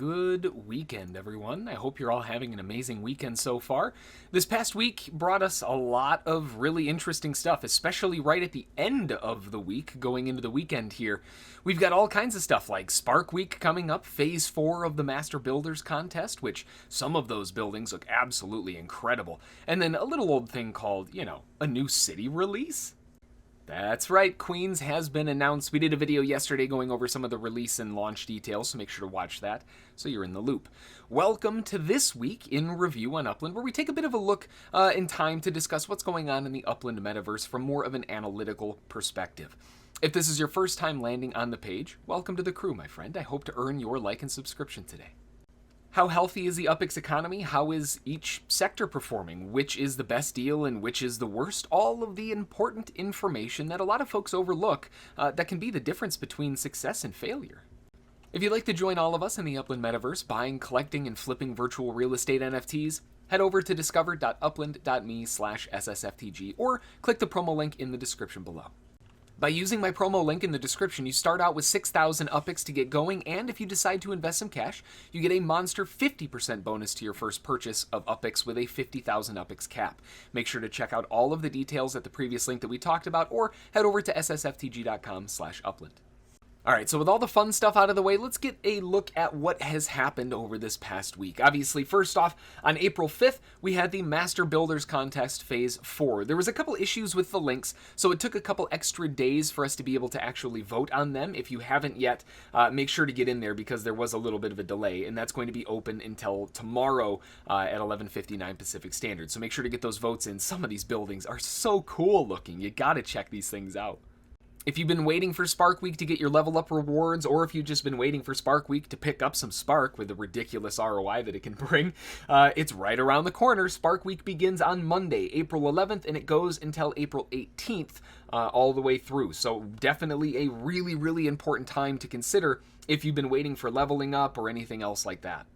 Good weekend, everyone. I hope you're all having an amazing weekend so far. This past week brought us a lot of really interesting stuff, especially right at the end of the week, going into the weekend here. We've got all kinds of stuff like Spark Week coming up, Phase 4 of the Master Builders Contest, which some of those buildings look absolutely incredible. And then a little old thing called, a new city release. That's right, Queens has been announced. We did a video yesterday going over some of the release and launch details, so make sure to watch that so you're in the loop. Welcome to this week in Review on Upland, where we take a bit of a look in time to discuss what's going on in the Upland Metaverse from more of an analytical perspective. If this is your first time landing on the page, welcome to the crew, my friend. I hope to earn your like and subscription today. How healthy is the UpX economy? How is each sector performing? Which is the best deal and which is the worst? All of the important information that a lot of folks overlook that can be the difference between success and failure. If you'd like to join all of us in the Upland Metaverse, buying, collecting, and flipping virtual real estate NFTs, head over to discover.upland.me/SSFTG or click the promo link in the description below. By using my promo link in the description, you start out with 6,000 UpX to get going, and if you decide to invest some cash, you get a monster 50% bonus to your first purchase of UpX with a 50,000 UpX cap. Make sure to check out all of the details at the previous link that we talked about, or head over to ssftg.com/upland. All right, so with all the fun stuff out of the way, let's get a look at what has happened over this past week. Obviously, first off, on April 5th, we had the Master Builders Contest Phase 4. There was a couple issues with the links, so it took a couple extra days for us to be able to actually vote on them. If you haven't yet, make sure to get in there because there was a little bit of a delay, and that's going to be open until tomorrow at 11:59 Pacific Standard. So make sure to get those votes in. Some of these buildings are so cool looking. You gotta check these things out. If you've been waiting for Spark Week to get your level up rewards, or if you've just been waiting for Spark Week to pick up some Spark with the ridiculous ROI that it can bring, it's right around the corner. Spark Week begins on Monday, April 11th, and it goes until April 18th, all the way through. So definitely a really, really important time to consider if you've been waiting for leveling up or anything else like that.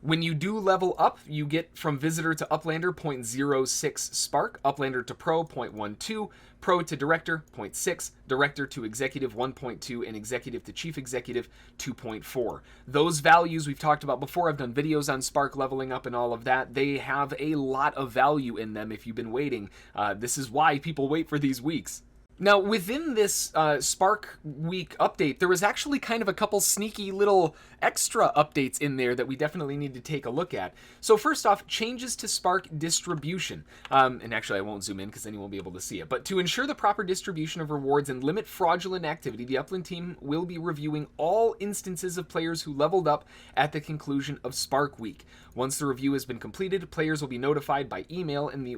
When you do level up, you get from Visitor to Uplander 0.06 Spark, Uplander to Pro 0.12, Pro to Director 0.6, Director to Executive 1.2, and Executive to Chief Executive 2.4. Those values we've talked about before. I've done videos on Spark leveling up and all of that. They have a lot of value in them if you've been waiting. This is why people wait for these weeks. Now, within this Spark Week update, there was actually kind of a couple sneaky little extra updates in there that we definitely need to take a look at. So first off, changes to Spark distribution. And actually, I won't zoom in because then you won't be able to see it. But to ensure the proper distribution of rewards and limit fraudulent activity, the Upland team will be reviewing all instances of players who leveled up at the conclusion of Spark Week. Once the review has been completed, players will be notified by email and they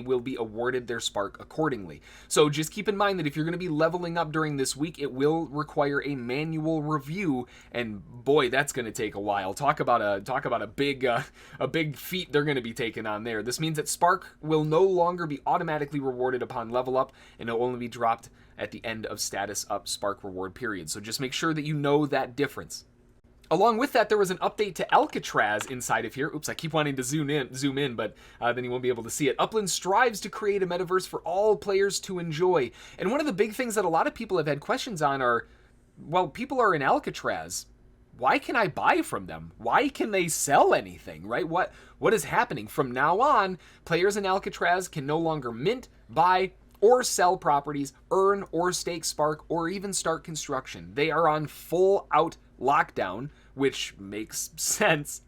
will be awarded their Spark accordingly. So just keep in mind that if you're going to be leveling up during this week, it will require a manual review, and boy, that's going to take a while. Talk about a big feat they're going to be taking on there. This means that Spark will no longer be automatically rewarded upon level up, and it will only be dropped at the end of status up Spark reward period. So just make sure that you know that difference. Along with that, there was an update to Alcatraz inside of here. Oops, I keep wanting to zoom in, but then you won't be able to see it. Upland strives to create a metaverse for all players to enjoy. And one of the big things that a lot of people have had questions on are, well, people are in Alcatraz. Why can I buy from them? Why can they sell anything, right? What is happening? From now on, players in Alcatraz can no longer mint, buy, or sell properties, earn or stake Spark, or even start construction. They are on full-out lockdown, which makes sense.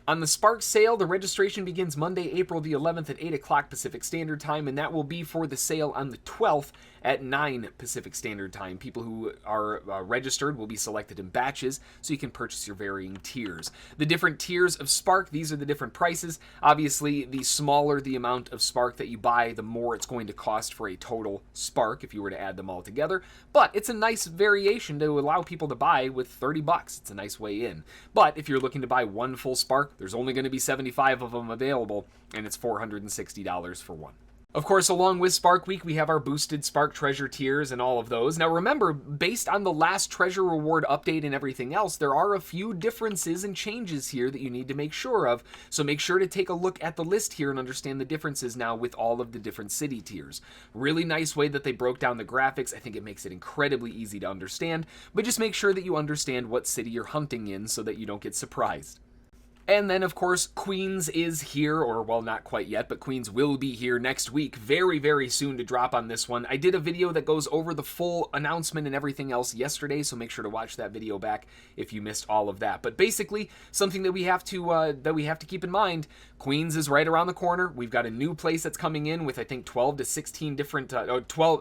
On the Spark sale, the registration begins Monday, April the 11th at 8 o'clock Pacific Standard Time, and that will be for the sale on the 12th at 9 Pacific Standard Time. People who are registered will be selected in batches, so you can purchase your varying tiers. The different tiers of Spark, these are the different prices. Obviously, the smaller the amount of Spark that you buy, the more it's going to cost for a total Spark if you were to add them all together. But it's a nice variation to allow people to buy with $30. It's a nice way in. But if you're looking to buy one full Spark, there's only going to be 75 of them available, and it's $460 for one. Of course, along with Spark Week, we have our boosted Spark Treasure tiers and all of those. Now remember, based on the last Treasure Reward update and everything else, there are a few differences and changes here that you need to make sure of. So make sure to take a look at the list here and understand the differences now with all of the different city tiers. Really nice way that they broke down the graphics. I think it makes it incredibly easy to understand, but just make sure that you understand what city you're hunting in so that you don't get surprised. And then, of course, Queens is here, or well, not quite yet, but Queens will be here next week. Very, very soon to drop on this one. I did a video that goes over the full announcement and everything else yesterday, so make sure to watch that video back if you missed all of that. But basically, something that we have to keep in mind, Queens is right around the corner. We've got a new place that's coming in with, I think, 12 to 16 different,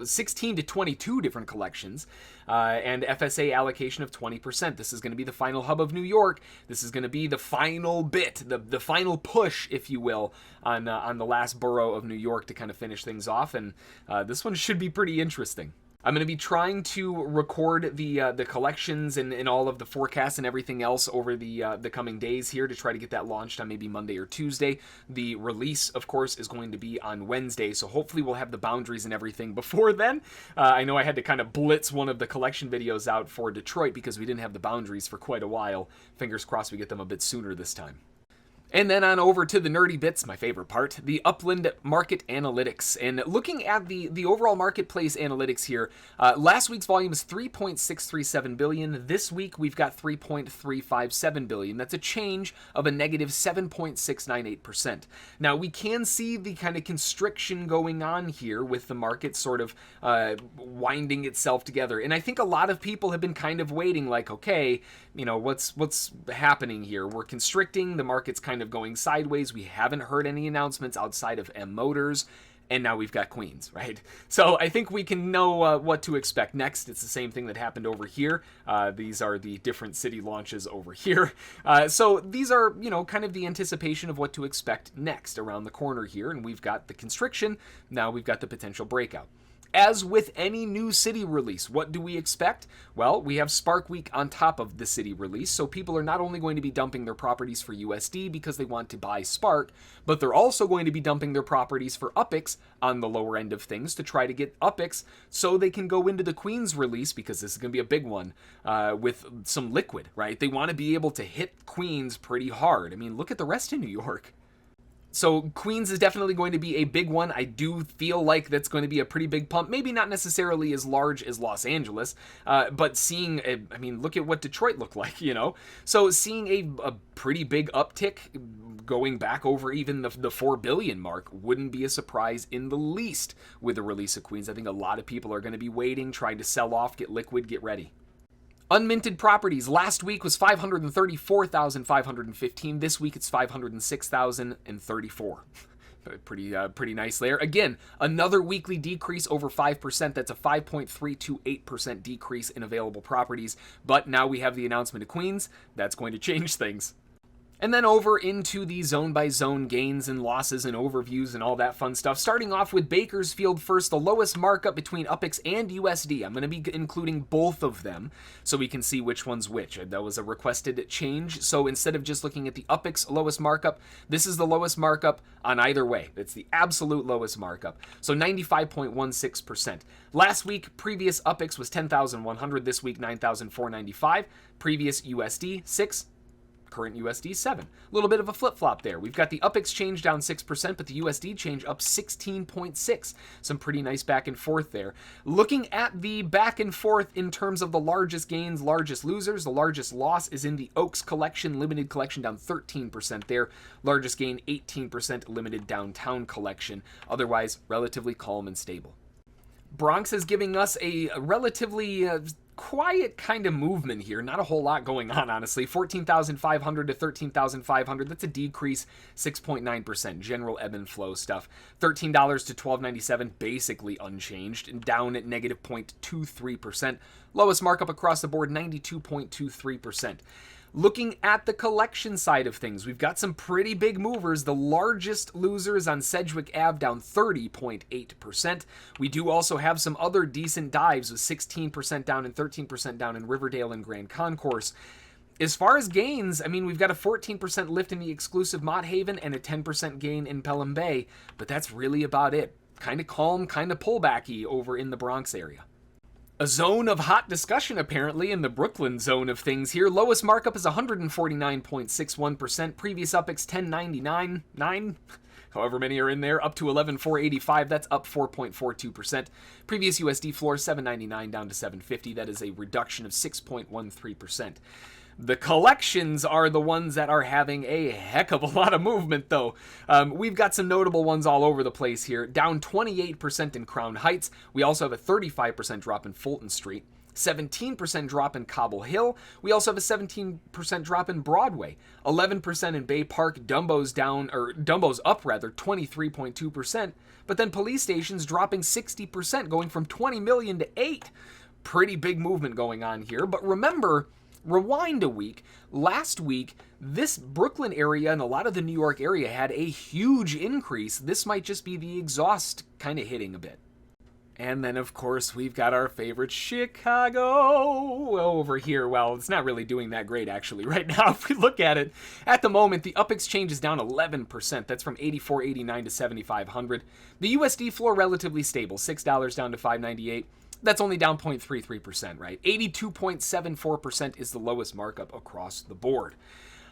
16 to 22 different collections. And FSA allocation of 20%. This is going to be the final hub of New York. This is going to be the final bit, the final push, if you will, on the last borough of New York to kind of finish things off. And this one should be pretty interesting. I'm going to be trying to record the collections and all of the forecasts and everything else over the coming days here to try to get that launched on maybe Monday or Tuesday. The release, of course, is going to be on Wednesday, so hopefully we'll have the boundaries and everything before then. I know I had to kind of blitz one of the collection videos out for Detroit because we didn't have the boundaries for quite a while. Fingers crossed we get them a bit sooner this time. And then on over to the nerdy bits, my favorite part, the Upland market analytics. And looking at the overall marketplace analytics here, last week's volume is 3.637 billion. This week we've got 3.357 billion. That's a change of a negative 7.698%. Now we can see the kind of constriction going on here with the market sort of winding itself together. And I think a lot of people have been kind of waiting like, okay, you know, what's happening here? We're constricting, the market's kind of going sideways. We haven't heard any announcements outside of M Motors, and now we've got Queens, right? So I think we can know what to expect next. It's the same thing that happened over here. These are the different city launches over here. So these are, you know, kind of the anticipation of what to expect next around the corner here, and we've got the constriction. Now we've got the potential breakout. As with any new city release, what do we expect? Well, we have Spark Week on top of the city release, so people are not only going to be dumping their properties for USD because they want to buy Spark, but they're also going to be dumping their properties for UPIX on the lower end of things to try to get UPIX so they can go into the Queens release, because this is going to be a big one, with some liquid, right? They want to be able to hit Queens pretty hard. I mean, look at the rest of New York. So Queens is definitely going to be a big one. I do feel like that's going to be a pretty big pump. Maybe not necessarily as large as Los Angeles, but seeing, I mean, look at what Detroit looked like, you know? So seeing a pretty big uptick going back over even the 4 billion mark wouldn't be a surprise in the least with the release of Queens. I think a lot of people are going to be waiting, trying to sell off, get liquid, get ready. Unminted Properties, last week was 534,515. This week it's 506,034. Pretty nice there. Again, another weekly decrease over 5%. That's a 5.328% decrease in available properties. But now we have the announcement of Queens. That's going to change things. And then over into the zone-by-zone gains and losses and overviews and all that fun stuff. Starting off with Bakersfield first, the lowest markup between UPIX and USD. I'm going to be including both of them so we can see which one's which. That was a requested change. So instead of just looking at the UPIX lowest markup, this is the lowest markup on either way. It's the absolute lowest markup. So 95.16%. Last week, previous UPIX was 10,100. This week, 9,495. Previous USD, 6. Current USD 7. A little bit of a flip-flop there. We've got the UPIX change down 6%, but the USD change up 16.6. Some pretty nice back and forth there. Looking at the back and forth in terms of the largest gains, largest losers, the largest loss is in the Oaks collection, limited collection down 13% there. Largest gain 18% limited downtown collection. Otherwise, relatively calm and stable. Bronx is giving us a relatively quiet kind of movement here. Not a whole lot going on, honestly. 14,500 to 13,500. That's a decrease, 6.9%. General ebb and flow stuff. $13 to $12.97, basically unchanged, and down at negative 0.23%. Lowest markup across the board, 92.23%. Looking at the collection side of things, we've got some pretty big movers. The largest losers on Sedgwick Ave down 30.8%. We do also have some other decent dives with 16% down and 13% down in Riverdale and Grand Concourse. As far as gains, I mean, we've got a 14% lift in the exclusive Mott Haven and a 10% gain in Pelham Bay, but that's really about it. kind of calm, kind of pullbacky over in the Bronx area. A zone of hot discussion, apparently, in the Brooklyn zone of things here. Lowest markup is 149.61%. Previous UPX 1099.9. However many are in there, up to 11,485. That's up 4.42%. Previous USD floor 799 down to 750. That is a reduction of 6.13%. The collections are the ones that are having a heck of a lot of movement, though. We've got some notable ones all over the place here. Down 28% in Crown Heights. We also have a 35% drop in Fulton Street. 17% drop in Cobble Hill. We also have a 17% drop in Broadway. 11% in Bay Park. Dumbo's up 23.2%. But then police stations dropping 60%, going from 20 million to 8. Pretty big movement going on here. But remember, rewind a week. Last week, this Brooklyn area and a lot of the New York area had a huge increase. This might just be the exhaust kind of hitting a bit. And then, of course, we've got our favorite Chicago over here. Well, it's not really doing that great, actually, right now. If we look at it, at the moment, the up exchange is down 11%. That's from 84.89 to 7,500. The USD floor relatively stable, $6 down to 5.98. That's only down 0.33%, right? 82.74% is the lowest markup across the board.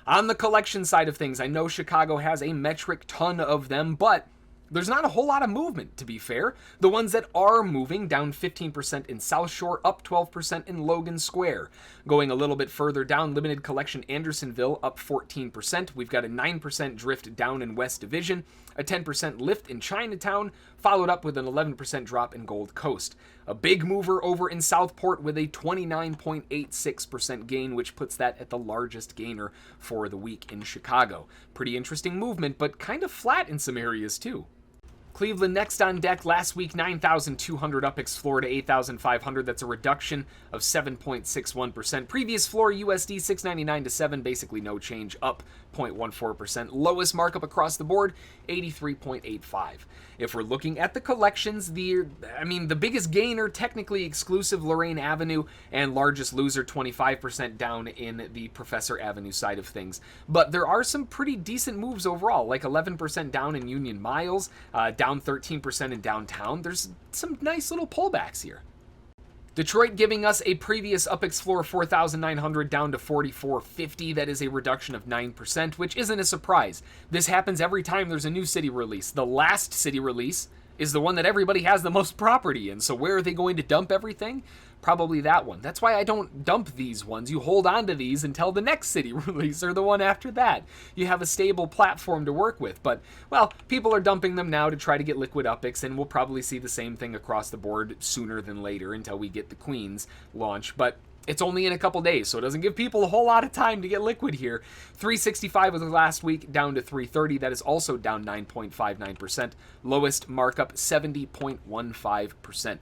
On the collection side of things, I know Chicago has a metric ton of them, but there's not a whole lot of movement, to be fair. The ones that are moving, down 15% in South Shore, up 12% in Logan Square. Going a little bit further down, limited collection Andersonville, up 14%. We've got a 9% drift down in West Division, a 10% lift in Chinatown, followed up with an 11% drop in Gold Coast. A big mover over in Southport with a 29.86% gain, which puts that at the largest gainer for the week in Chicago. Pretty interesting movement, but kind of flat in some areas too. Cleveland next on deck. Last week, 9,200 UPX floor to 8,500. That's a reduction of 7.61%. Previous floor, USD 699 to 7, basically no change, up 0.14%. Lowest markup across the board, 83.85. If we're looking at the collections, the biggest gainer, technically exclusive Lorraine Avenue, and largest loser, 25% down in the Professor Avenue side of things. But there are some pretty decent moves overall, like 11% down in Union Miles, down 13% in downtown. There's some nice little pullbacks here. Detroit giving us a previous UPX floor 4,900 down to 4,450. That is a reduction of 9%, which isn't a surprise. This happens every time there's a new city release. The last city release is the one that everybody has the most property in. So where are they going to dump everything? Probably that one. That's why I don't dump these ones. You hold on to these until the next city release or the one after that. You have a stable platform to work with. But, well, people are dumping them now to try to get liquid UPX, and we'll probably see the same thing across the board sooner than later until we get the Queens launch. But it's only in a couple days, so it doesn't give people a whole lot of time to get liquid here. 365 was last week, down to 330. That is also down 9.59%. Lowest markup, 70.15%.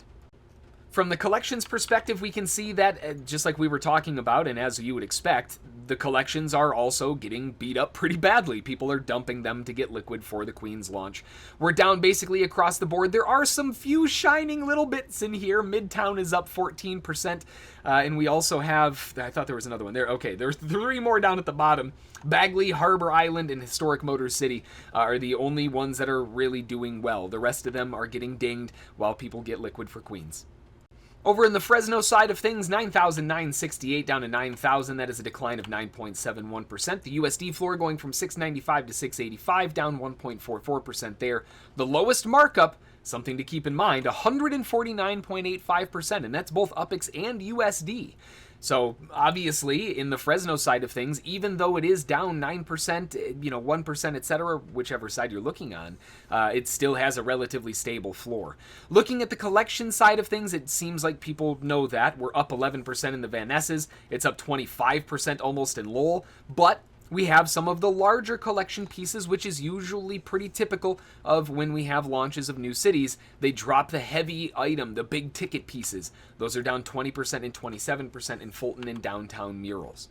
From the collections perspective, we can see that, just like we were talking about, and as you would expect, the collections are also getting beat up pretty badly. People are dumping them to get liquid for the Queens launch. We're down basically across the board. There are some few shining little bits in here. Midtown is up 14%, and we also have, I thought there was another one there. Okay, there's 3 more down at the bottom. Bagley, Harbor Island, and Historic Motor City are the only ones that are really doing well. The rest of them are getting dinged while people get liquid for Queens. Over in the Fresno side of things, 9,968 down to 9,000. That is a decline of 9.71%. The USD floor going from 695 to 685, down 1.44% there. The lowest markup, something to keep in mind, 149.85%, and that's both UPX and USD. So obviously, in the Fresno side of things, even though it is down 9%, 1%, etc., whichever side you're looking on, it still has a relatively stable floor. Looking at the collection side of things, it seems like people know that. We're up 11% in the Van Nesses. It's up 25% almost in Lowell. But we have some of the larger collection pieces, which is usually pretty typical of when we have launches of new cities. They drop the heavy item, the big ticket pieces. Those are down 20% and 27% in Fulton and downtown murals.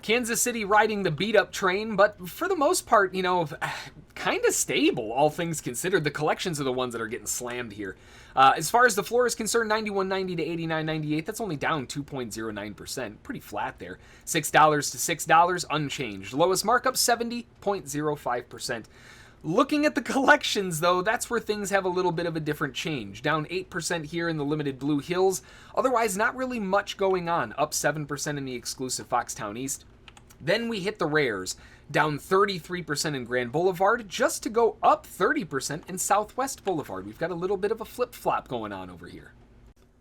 Kansas City riding the beat-up train, but for the most part, kind of stable, all things considered. The collections are the ones that are getting slammed here. As far as the floor is concerned, 91.90 to 89.98. That's only down 2.09%. Pretty flat there. $6 to $6, unchanged. Lowest markup, 70.05%. Looking at the collections, though, that's where things have a little bit of a different change. Down 8% here in the limited Blue Hills. Otherwise, not really much going on. Up 7% in the exclusive Foxtown East. Then we hit the rares. Down 33% in Grand Boulevard, just to go up 30% in Southwest Boulevard. We've got a little bit of a flip-flop going on over here.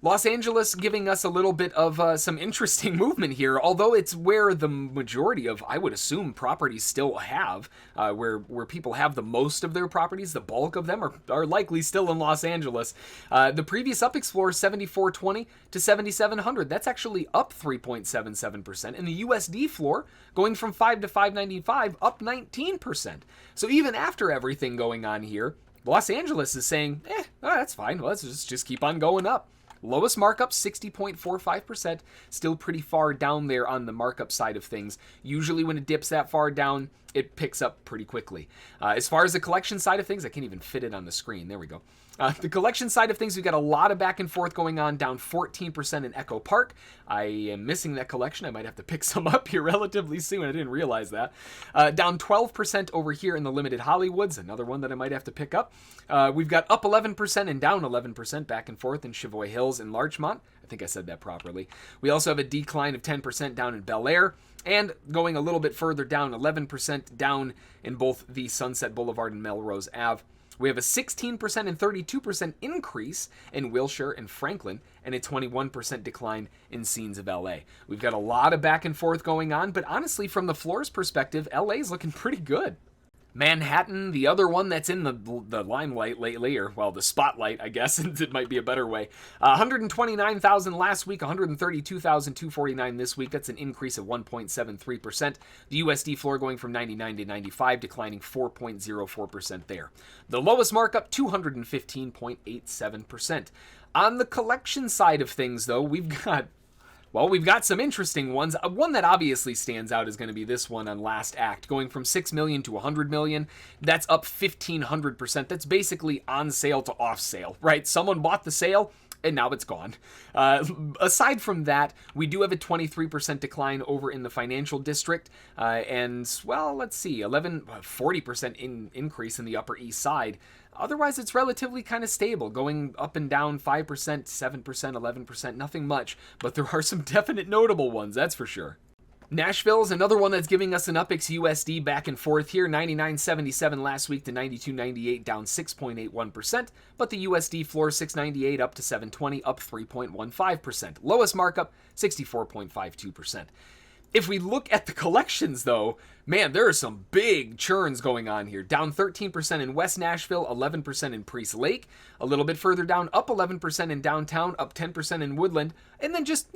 Los Angeles giving us a little bit of some interesting movement here, although it's where the majority of, I would assume, properties still have, where people have the most of their properties. The bulk of them are likely still in Los Angeles. The previous UPEX floor is 7420 to 7700. That's actually up 3.77%. And the USD floor going from 5 to 595, up 19%. So even after everything going on here, Los Angeles is saying, that's fine. Let's just keep on going up. Lowest markup, 60.45%, still pretty far down there on the markup side of things. Usually when it dips that far down, it picks up pretty quickly. As far as the collection side of things, I can't even fit it on the screen. There we go. The collection side of things, we've got a lot of back and forth going on, down 14% in Echo Park. I am missing that collection. I might have to pick some up here relatively soon. I didn't realize that. Down 12% over here in the Limited Hollywoods, another one that I might have to pick up. We've got up 11% and down 11% back and forth in Chavoy Hills and Larchmont. I think I said that properly. We also have a decline of 10% down in Bel Air. And going a little bit further down, 11% down in both the Sunset Boulevard and Melrose Ave. We have a 16% and 32% increase in Wilshire and Franklin, and a 21% decline in Scenes of LA. We've got a lot of back and forth going on, but honestly, from the floor's perspective, LA is looking pretty good. Manhattan, the other one that's in the limelight lately, or, well, the spotlight, I guess, it might be a better way. 129,000 last week, 132,249 this week. That's an increase of 1.73%. The USD floor going from 99 to 95, declining 4.04% there. The lowest markup, 215.87%. On the collection side of things, though, we've got some interesting ones. One that obviously stands out is going to be this one on Last Act, going from 6 million to 100 million. That's up 1,500%. That's basically on sale to off sale, right? Someone bought the sale, and now it's gone. Aside from that, we do have a 23% decline over in the financial district, and, well, let's see, 40% increase in the Upper East Side. Otherwise, it's relatively kind of stable, going up and down 5%, 7%, 11%, nothing much, but there are some definite notable ones, that's for sure. Nashville is another one that's giving us an UPEX USD back and forth here, 99.77 last week to 92.98, down 6.81%, but the USD floor 6.98 up to 7.20, up 3.15%. Lowest markup, 64.52%. If we look at the collections, though, man, there are some big churns going on here. Down 13% in West Nashville, 11% in Priest Lake. A little bit further down, up 11% in downtown, up 10% in Woodland. And then just,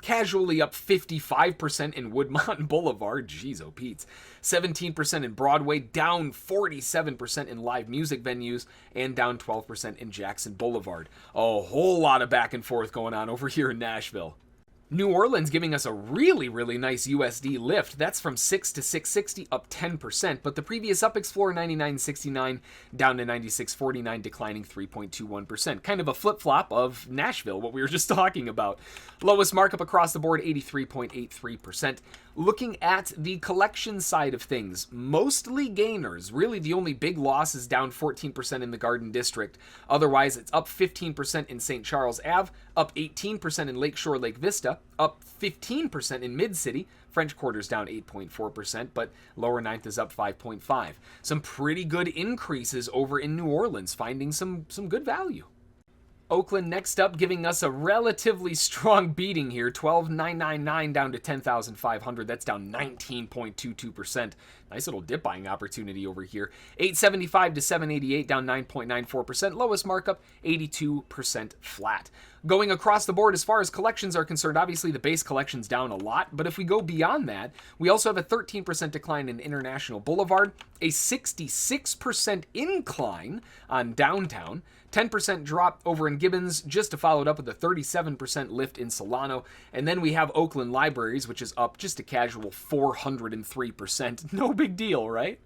casually up 55% in Woodmont Boulevard. Jeez, oh Pete's. 17% in Broadway, down 47% in live music venues, and down 12% in Jackson Boulevard. A whole lot of back and forth going on over here in Nashville. New Orleans giving us a really, really nice USD lift. That's from 6 to 660, up 10%, but the previous UPEX floor, 99.69, down to 96.49, declining 3.21%. Kind of a flip-flop of Nashville, what we were just talking about. Lowest markup across the board, 83.83%. Looking at the collection side of things, mostly gainers. Really, the only big loss is down 14% in the Garden District. Otherwise, it's up 15% in St. Charles Ave, up 18% in Lakeshore Lake Vista, up 15% in Mid-City. French Quarter's down 8.4%, but Lower Ninth is up 5.5%. Some pretty good increases over in New Orleans, finding some good value. Oakland next up, giving us a relatively strong beating here, 12,999 down to 10,500. That's down 19.22%. Nice little dip buying opportunity over here. 875 to 788, down 9.94%. Lowest markup, 82% flat. Going across the board as far as collections are concerned, obviously the base collection's down a lot, but if we go beyond that, we also have a 13% decline in International Boulevard, a 66% incline on Downtown, 10% drop over in Gibbons, just to follow it up with a 37% lift in Solano. And then we have Oakland Libraries, which is up just a casual 403%. No big deal, right?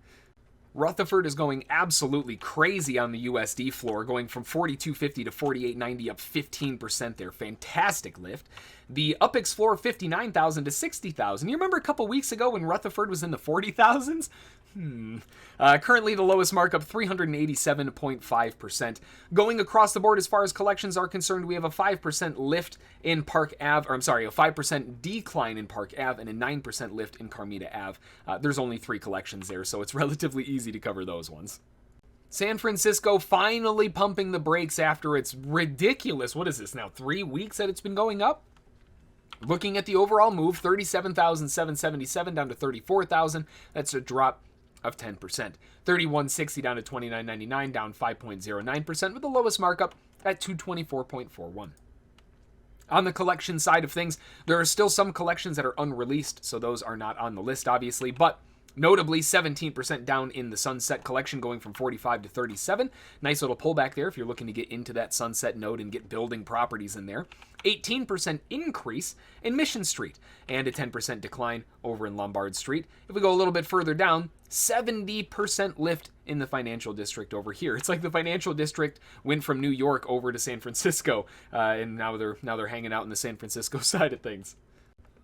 Rutherford is going absolutely crazy on the USD floor, going from 42.50 to 48.90, up 15% there. Fantastic lift. The UPX floor, 59,000 to 60,000. You remember a couple weeks ago when Rutherford was in the 40,000s? Currently, the lowest markup, 387.5%. Going across the board as far as collections are concerned, we have a 5% lift in Park Ave, a 5% decline in Park Ave, and a 9% lift in Carmita Ave. There's only 3 collections there, so it's relatively easy to cover those ones. San Francisco finally pumping the brakes after its ridiculous, 3 weeks that it's been going up? Looking at the overall move, 37,777 down to 34,000. That's a drop of 10%. 3160 down to 2999, down 5.09%, with the lowest markup at 224.41. On the collection side of things, there are still some collections that are unreleased, so those are not on the list, obviously, but notably 17% down in the Sunset collection, going from 45 to 37. Nice little pullback there if you're looking to get into that Sunset node and get building properties in there. 18% increase in Mission Street, and a 10% decline over in Lombard Street. If we go a little bit further down, 70% lift in the Financial District over here. It's like the Financial District went from New York over to San Francisco, and now they're hanging out in the San Francisco side of things.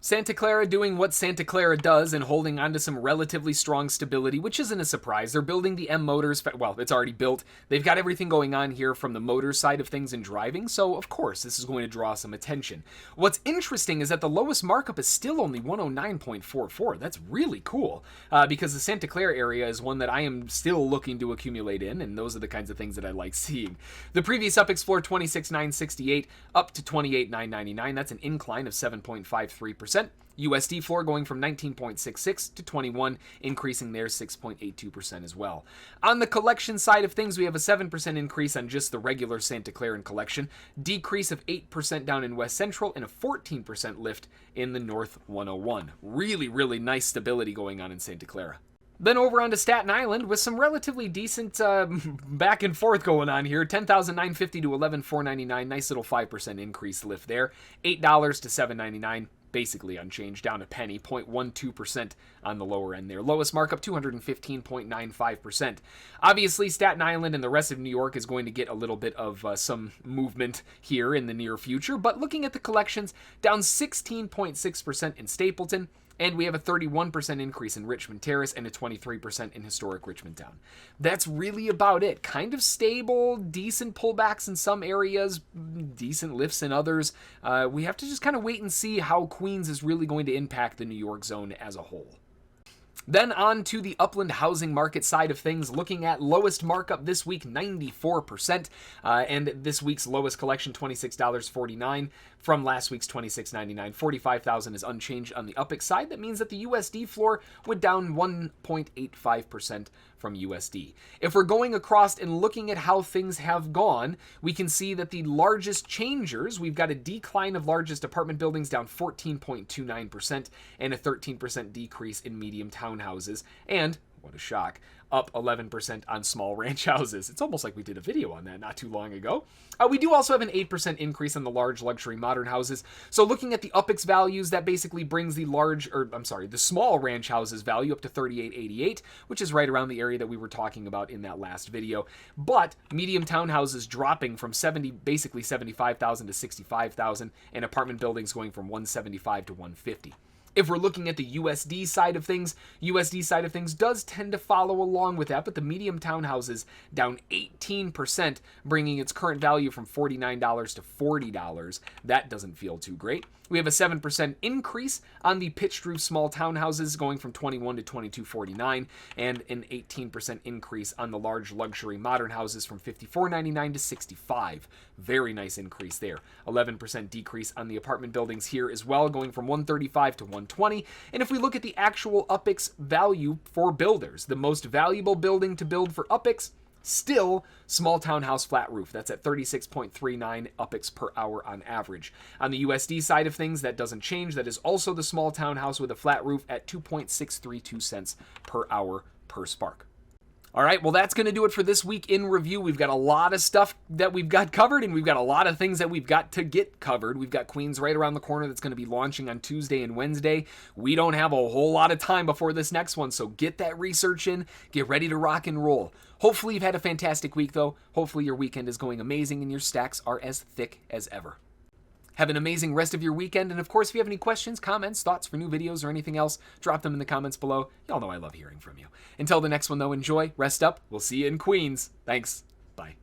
Santa Clara doing what Santa Clara does and holding on to some relatively strong stability, which isn't a surprise. They're building the M Motors. Well, it's already built. They've got everything going on here from the motor side of things and driving, so of course this is going to draw some attention. What's interesting is that the lowest markup is still only 109.44. That's really cool, because the Santa Clara area is one that I am still looking to accumulate in, and those are the kinds of things that I like seeing. The previous UPX floor, 26,968 up to 28,999. That's an incline of 7.53%. USD floor going from 19.66 to 21, increasing there 6.82% as well. On the collection side of things, we have a 7% increase on just the regular Santa Clara collection, decrease of 8% down in West Central, and a 14% lift in the North 101. Really, really nice stability going on in Santa Clara. Then over onto Staten Island with some relatively decent back and forth going on here. 10,950 to 11,499. Nice little 5% increase lift there. $8 to $7.99. Basically unchanged, down a penny, 0.12% on the lower end there. Lowest markup, 215.95%. Obviously, Staten Island and the rest of New York is going to get a little bit of some movement here in the near future, but looking at the collections, down 16.6% in Stapleton, and we have a 31% increase in Richmond Terrace and a 23% in historic Richmond Town. That's really about it. Kind of stable, decent pullbacks in some areas, decent lifts in others. We have to just kind of wait and see how Queens is really going to impact the New York zone as a whole. Then on to the Upland housing market side of things, looking at lowest markup this week, 94%, and this week's lowest collection, $26.49 from last week's $26.99. 45,000 is unchanged on the UPX side. That means that the USD floor went down 1.85% from USD. If we're going across and looking at how things have gone, we can see that the largest changers, we've got a decline of largest apartment buildings down 14.29% and a 13% decrease in medium townhouses, and what a shock, up 11% on small ranch houses. It's almost like we did a video on that not too long ago. We do also have an 8% increase on the large luxury modern houses. So looking at the UPX values, that basically brings the the small ranch houses value up to 3888, which is right around the area that we were talking about in that last video. But medium townhouses dropping from basically 75,000 to 65,000, and apartment buildings going from 175 to 150. If we're looking at the USD side of things does tend to follow along with that, but the medium townhouses down 18%, bringing its current value from $49 to $40. That doesn't feel too great. We have a 7% increase on the pitched roof small townhouses, going from $21 to $22.49, and an 18% increase on the large luxury modern houses from $54.99 to $65. Very nice increase there. 11% decrease on the apartment buildings here as well, going from $135 to $120. And if we look at the actual UPX value for builders, the most valuable building to build for UPX, still small townhouse flat roof. That's at 36.39 UPX per hour on average. On the USD side of things, that doesn't change. That is also the small townhouse with a flat roof at 2.632 cents per hour per spark. All right, well, that's going to do it for this week in review. We've got a lot of stuff that we've got covered, and we've got a lot of things that we've got to get covered. We've got Queens right around the corner that's going to be launching on Tuesday and Wednesday. We don't have a whole lot of time before this next one, so get that research in. Get ready to rock and roll. Hopefully you've had a fantastic week, though. Hopefully your weekend is going amazing and your stacks are as thick as ever. Have an amazing rest of your weekend, and of course, if you have any questions, comments, thoughts for new videos, or anything else, drop them in the comments below. Y'all know I love hearing from you. Until the next one, though, enjoy, rest up. We'll see you in Queens. Thanks. Bye.